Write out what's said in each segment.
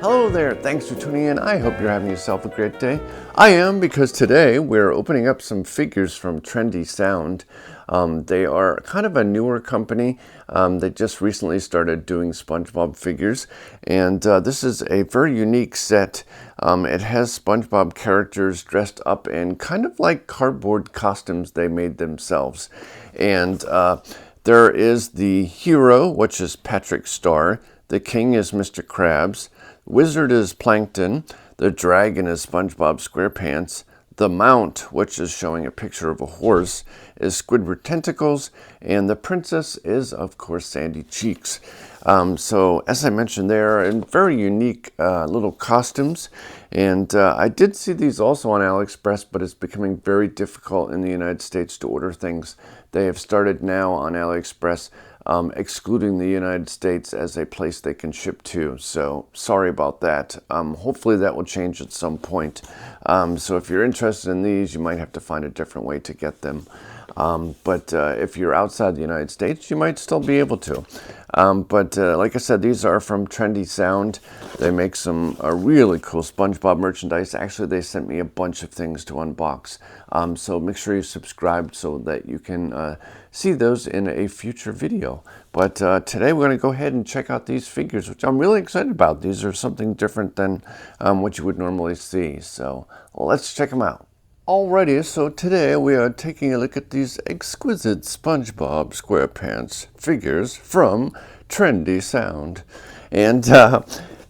Hello there, thanks for tuning in. I hope you're having yourself a great day. I am, because today we're opening up some figures from Trendy Sound. They are kind of a newer company. They just recently started doing SpongeBob figures, and this is a very unique set. It has SpongeBob characters dressed up in kind of like cardboard costumes they made themselves. And there is the hero, which is Patrick Star. The king is Mr. Krabs. Wizard is Plankton. The dragon is SpongeBob SquarePants. The mount, which is showing a picture of a horse, is Squidward Tentacles. And the princess is, of course, Sandy Cheeks. So, as I mentioned, they are in very unique little costumes. And I did see these also on AliExpress, but it's becoming very difficult in the United States to order things. They have started now on AliExpress, excluding the United States as a place they can ship to. So sorry about that. Hopefully that will change at some point. So if you're interested in these, you might have to find a different way to get them. But if you're outside the United States, you might still be able to. But like I said, these are from Trendy Sound. They make some really cool SpongeBob merchandise. Actually, they sent me a bunch of things to unbox. So make sure you subscribe so that you can see those in a future video. But today we're going to go ahead and check out these figures, which I'm really excited about. These are something different than what you would normally see. So let's check them out. Alrighty, so today we are taking a look at these exquisite SpongeBob SquarePants figures from Trendy Sound. And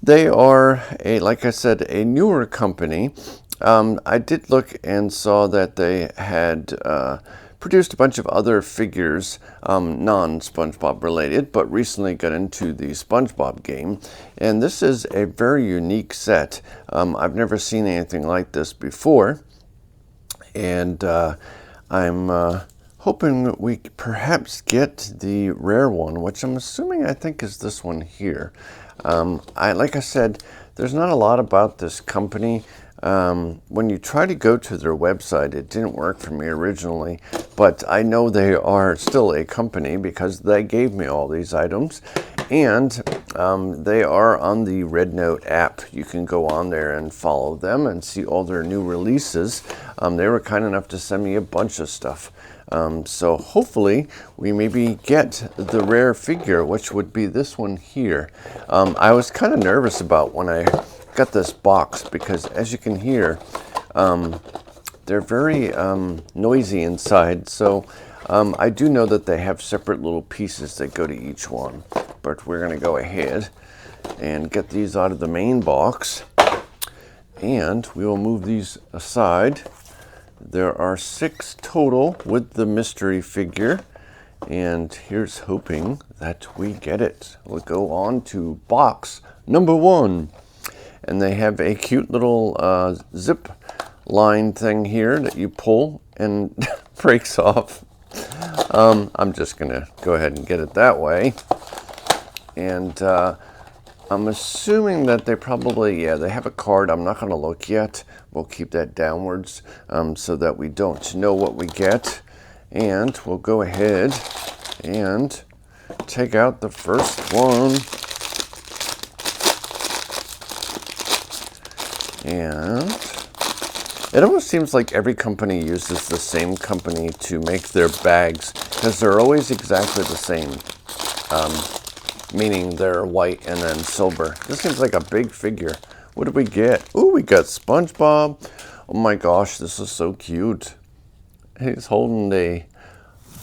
they are, like I said, a newer company. I did look and saw that they had produced a bunch of other figures, non-SpongeBob related, but recently got into the SpongeBob game. And this is a very unique set. I've never seen anything like this before. And I'm hoping we perhaps get the rare one, which I'm assuming I think is this one here. Like I said, there's not a lot about this company. When you try to go to their website, it didn't work for me originally, but I know they are still a company because they gave me all these items. And they are on the Red Note app. You can go on there and follow them and see all their new releases. They were kind enough to send me a bunch of stuff. So hopefully we maybe get the rare figure, which would be this one here. I was kind of nervous about when I got this box because, as you can hear, they're very noisy inside. So I do know that they have separate little pieces that go to each one. But we're going to go ahead and get these out of the main box, and we will move these aside. There are 6 total with the mystery figure, and here's hoping that we get it. We'll go on to box number 1, and they have a cute little zip line thing here that you pull and breaks off. I'm just going to go ahead and get it that way. And I'm assuming that they probably, they have a card. I'm not going to look yet. We'll keep that downwards so that we don't know what we get. And we'll go ahead and take out the first one. And it almost seems like every company uses the same company to make their bags because they're always exactly the same. Meaning they're white and then silver. This seems like a big figure. What did we get? Ooh, we got SpongeBob. Oh my gosh, this is so cute. He's holding a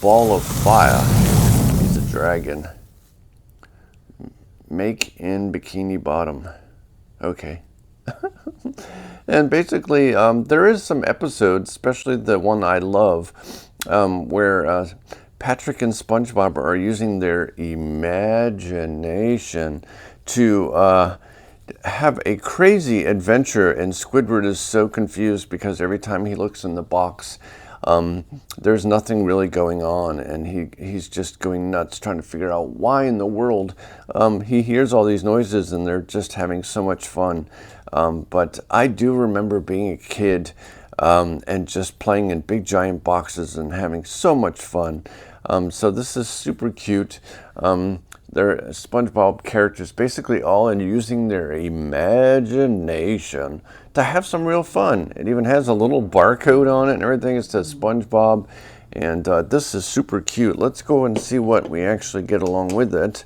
ball of fire. He's a dragon. Make in Bikini Bottom. Okay. And basically, there is some episodes, especially the one I love, where Patrick and SpongeBob are using their imagination to have a crazy adventure, and Squidward is so confused because every time he looks in the box, there's nothing really going on, and he's just going nuts trying to figure out why in the world he hears all these noises, and they're just having so much fun. But I do remember being a kid and just playing in big giant boxes and having so much fun. So this is super cute. They're SpongeBob characters, basically all in using their imagination to have some real fun. It even has a little barcode on it and everything. It says SpongeBob, and this is super cute. Let's go and see what we actually get along with it.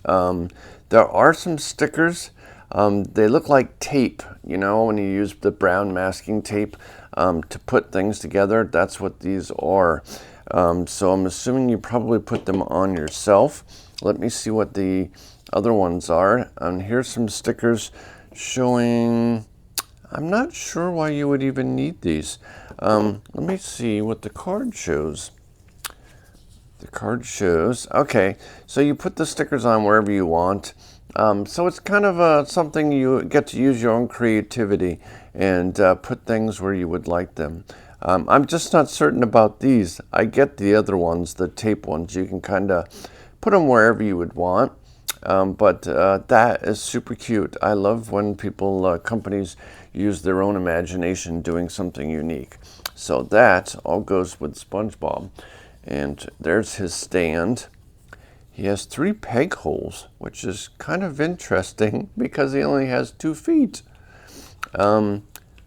There are some stickers. They look like tape, you know, when you use the brown masking tape to put things together. That's what these are. So I'm assuming you probably put them on yourself. Let me see what the other ones are. Here's some stickers showing, I'm not sure why you would even need these. Let me see what the card shows. The card shows, okay, so you put the stickers on wherever you want. So it's kind of something you get to use your own creativity and put things where you would like them. I'm just not certain about these. I get the other ones, the tape ones. You can kind of put them wherever you would want. But that is super cute. I love when people, companies use their own imagination doing something unique. So that all goes with SpongeBob. And there's his stand. He has 3 peg holes, which is kind of interesting because he only has 2 feet.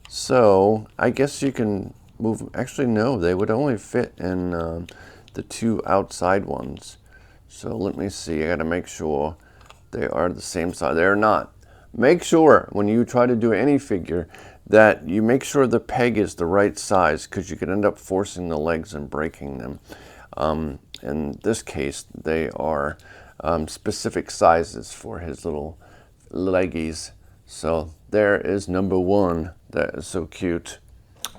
So I guess you can move, actually no, they would only fit in the 2 outside ones. So let me see, I gotta make sure they are the same size. They're not. Make sure when you try to do any figure that you make sure the peg is the right size, because you could end up forcing the legs and breaking them. In this case, they are specific sizes for his little leggies. So there is number 1. That is so cute.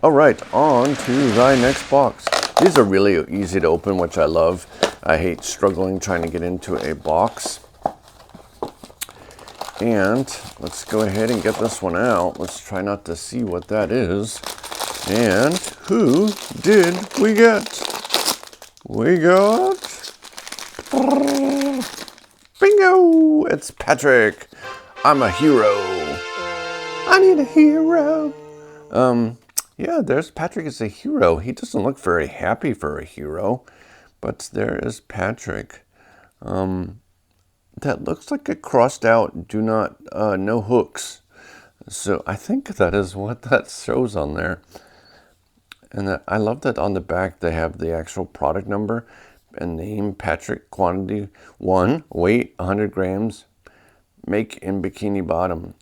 All right, on to the next box. These are really easy to open, which I love. I hate struggling trying to get into a box. And let's go ahead and get this one out. Let's try not to see what that is. And who did we get? We got... Bingo! It's Patrick. I'm a hero. I need a hero. Yeah, there's Patrick as a hero. He doesn't look very happy for a hero. But there is Patrick. That looks like it crossed out do not, no hooks. So I think that is what that shows on there. And I love that on the back they have the actual product number and name, Patrick, quantity 1, weight 100 grams, make in Bikini Bottom.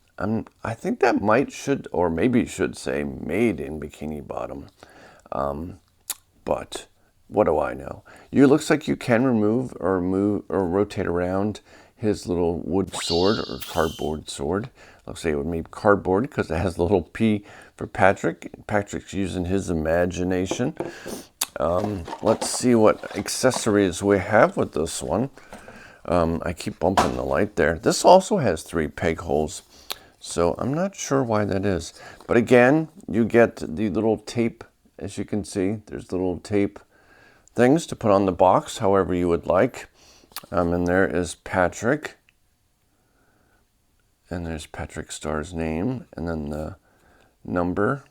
I think that should, or maybe should say made in Bikini Bottom. But what do I know? You looks like you can remove or move or rotate around his little wood sword or cardboard sword. Looks like it would be cardboard because it has a little P for Patrick. Patrick's using his imagination. Let's see what accessories we have with this one. I keep bumping the light there. This also has 3 peg holes, so I'm not sure why that is. But again, you get the little tape, as you can see. There's little tape things to put on the box, however you would like. And there is Patrick. And there's Patrick Star's name, and then the number.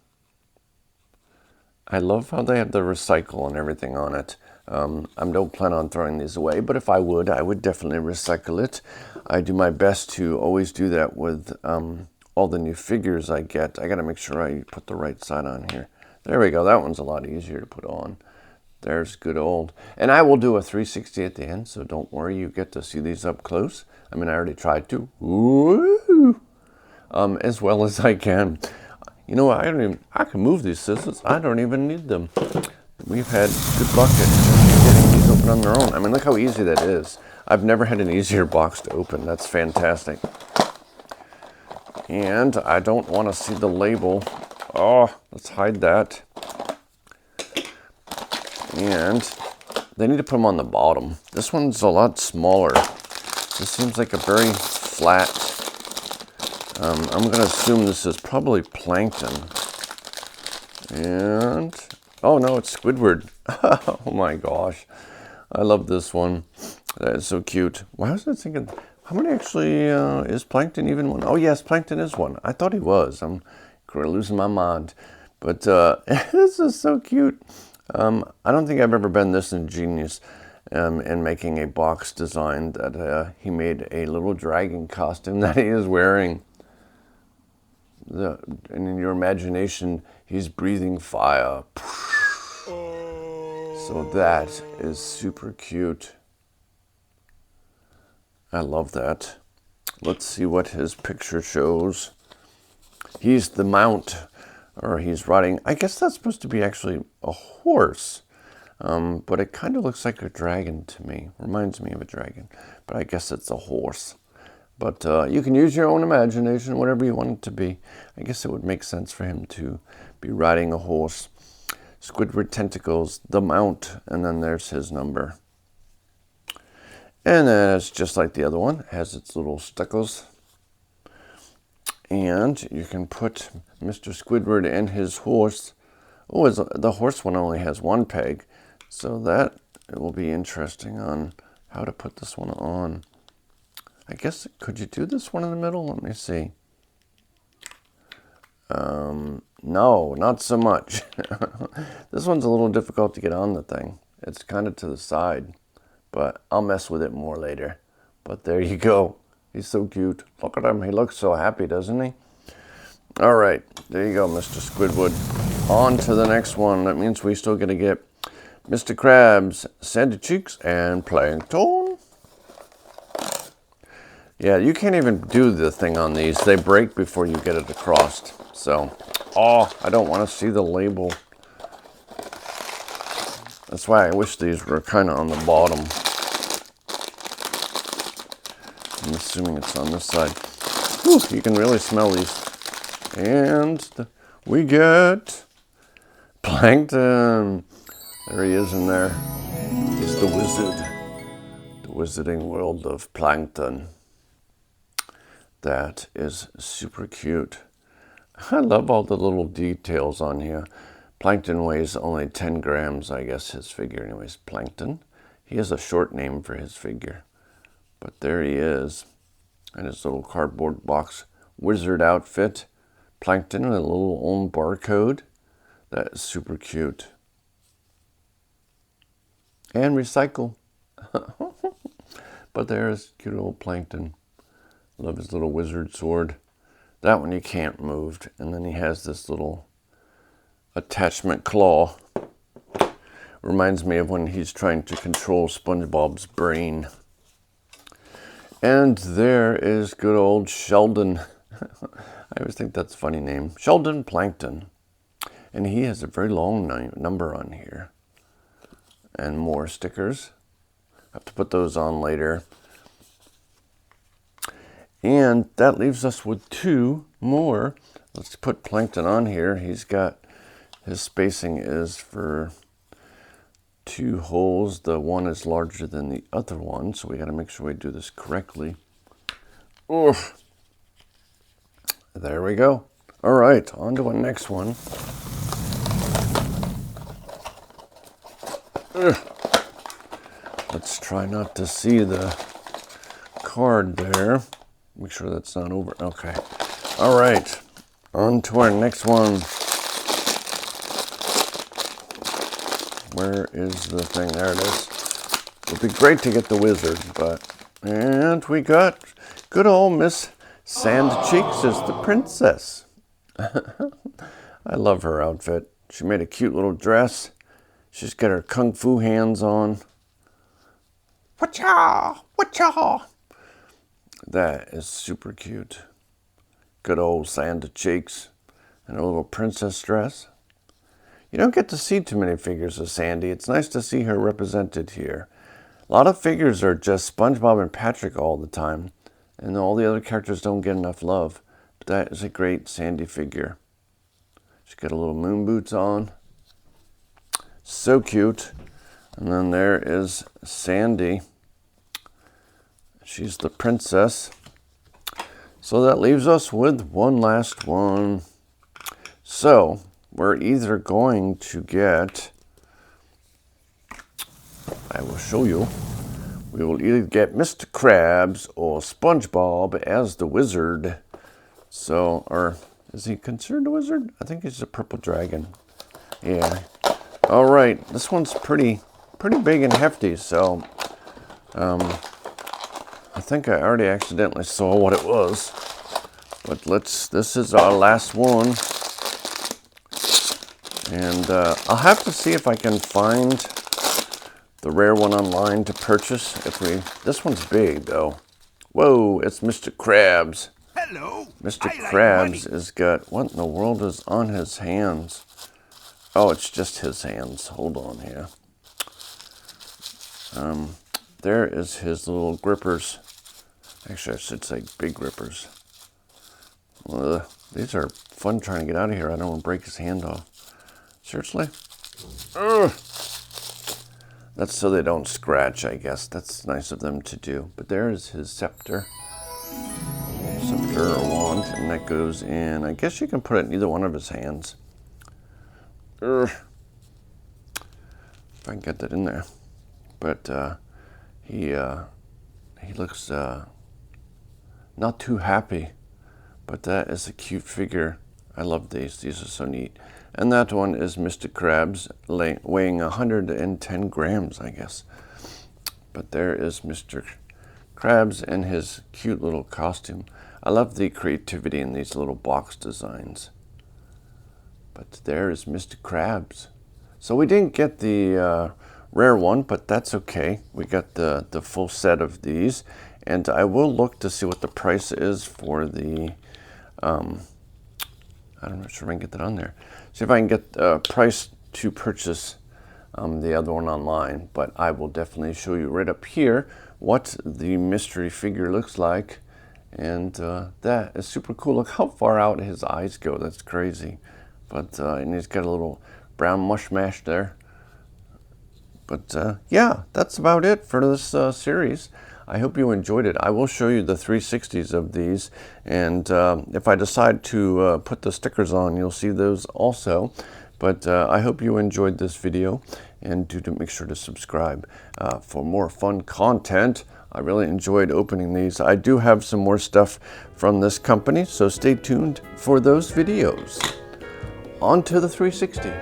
I love how they have the recycle and everything on it. I don't plan on throwing these away, but if I would definitely recycle it. I do my best to always do that with all the new figures I get. I gotta make sure I put the right side on here. There we go, that one's a lot easier to put on. There's good old. And I will do a 360 at the end, so don't worry, you get to see these up close. I mean, I already tried to. Woo! As well as I can. You know what, I can move these scissors. I don't even need them. We've had good luck at getting these open on their own. I mean, look how easy that is. I've never had an easier box to open. That's fantastic. And I don't want to see the label. Oh, let's hide that. And they need to put them on the bottom. This one's a lot smaller. This seems like a very flat. I'm going to assume this is probably plankton. And, oh no, it's Squidward. Oh my gosh. I love this one. That is so cute. Why was I thinking, how many actually, is plankton even one? Oh yes, plankton is one. I thought he was. I'm losing my mind. But this is so cute. I don't think I've ever been this ingenious. and making a box design that he made a little dragon costume that he is wearing. And in your imagination, he's breathing fire. So that is super cute. I love that. Let's see what his picture shows. He's the mount, or he's riding. I guess that's supposed to be actually a horse, but it kind of looks like a dragon to me. Reminds me of a dragon, but I guess it's a horse. But you can use your own imagination, whatever you want it to be. I guess it would make sense for him to be riding a horse. Squidward tentacles, the mount, and then there's his number. And then it's just like the other one. It has its little stickles. And you can put Mr. Squidward and his horse. Oh, the horse one only has one peg. So that it will be interesting on how to put this one on. I guess, could you do this one in the middle? Let me see. No, not so much. This one's a little difficult to get on the thing. It's kind of to the side. But I'll mess with it more later. But there you go. He's so cute. Look at him. He looks so happy, doesn't he? All right. There you go, Mr. Squidward. On to the next one. That means we still got to get Mr. Krabs, Sandy Cheeks, and Plankton. Yeah, you can't even do the thing on these. They break before you get it across. So, I don't want to see the label. That's why I wish these were kind of on the bottom. I'm assuming it's on this side. Whew, you can really smell these. And we get Plankton. There he is in there. He's the wizard. The wizarding world of Plankton. That is super cute. I love all the little details on here. Plankton weighs only 10 grams, I guess, his figure. Anyways, Plankton. He has a short name for his figure. But there he is. In his little cardboard box wizard outfit. Plankton with a little own barcode. That is super cute. And recycle. But there's cute old Plankton. Love his little wizard sword. That one you can't move. And then he has this little attachment claw. Reminds me of when he's trying to control SpongeBob's brain. And there is good old Sheldon. I always think that's a funny name. Sheldon Plankton. And he has a very long number on here. And more stickers. I have to put those on later. And that leaves us with two more. Let's put Plankton on here. He's got, his spacing is for 2 holes. The one is larger than the other one, so we got to make sure we do this correctly. Oof. There we go. All right, on to the next one. Ugh. Let's try not to see the card there. Make sure that's not over. Okay. All right. On to our next one. Where is the thing? There it is. It would be great to get the wizard, but... And we got good old Miss Sand Cheeks as the princess. I love her outfit. She made a cute little dress. She's got her kung fu hands on. Wacha! Wacha! That is super cute. Good old Sand Cheeks and a little princess dress. You don't get to see too many figures of Sandy. It's nice to see her represented here. A lot of figures are just SpongeBob and Patrick all the time, and all the other characters don't get enough love. But that is a great Sandy figure. She's got a little moon boots on. So cute. And then there is Sandy. She's the princess. So that leaves us with one last one. So we're either going to get, I will show you, we will either get Mr. Krabs or SpongeBob as the wizard. So, or is he considered a wizard? I think he's a purple dragon. Yeah. All right, this one's pretty pretty big and hefty, so I think I already accidentally saw what it was. But this is our last one. And I'll have to see if I can find the rare one online to purchase. This one's big though. Whoa, it's Mr. Krabs. Hello. Mr. Krabs has got, what in the world is on his hands? Oh, it's just his hands. Hold on here. There is his little grippers. Actually, I should say big grippers. These are fun trying to get out of here. I don't want to break his hand off. Seriously? Ugh. That's so they don't scratch, I guess. That's nice of them to do. But there is his scepter. Scepter or wand. And that goes in. I guess you can put it in either one of his hands. Ugh. If I can get that in there. But he looks not too happy. But that is a cute figure. I love these. These are so neat. And that one is Mr. Krabs, weighing 110 grams, I guess. But there is Mr. Krabs in his cute little costume. I love the creativity in these little box designs. But there is Mr. Krabs. So we didn't get the rare one, but that's okay. We got the full set of these. And I will look to see what the price is for the... I'm not sure if I can get that on there. See if I can get a price to purchase the other one online. But I will definitely show you right up here what the mystery figure looks like. And that is super cool. Look how far out his eyes go. That's crazy. But and he's got a little brown mush mash there. But yeah, that's about it for this series. I hope you enjoyed it. I will show you the 360s of these, and if I decide to put the stickers on, you'll see those also. But I hope you enjoyed this video, and do make sure to subscribe for more fun content. I really enjoyed opening these. I do have some more stuff from this company, so stay tuned for those videos. On to the 360.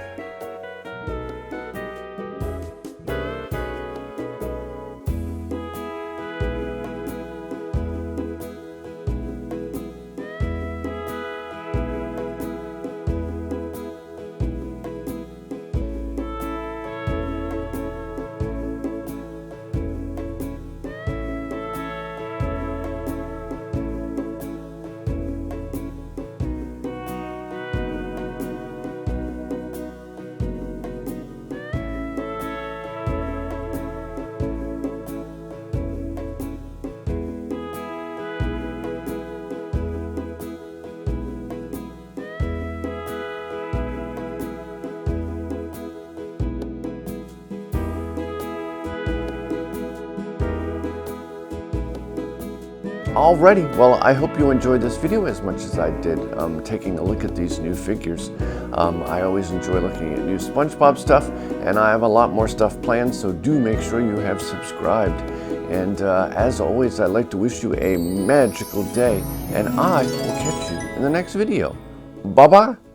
Alrighty, well, I hope you enjoyed this video as much as I did taking a look at these new figures. I always enjoy looking at new SpongeBob stuff, and I have a lot more stuff planned, so do make sure you have subscribed. And as always, I'd like to wish you a magical day, and I will catch you in the next video. Bye-bye.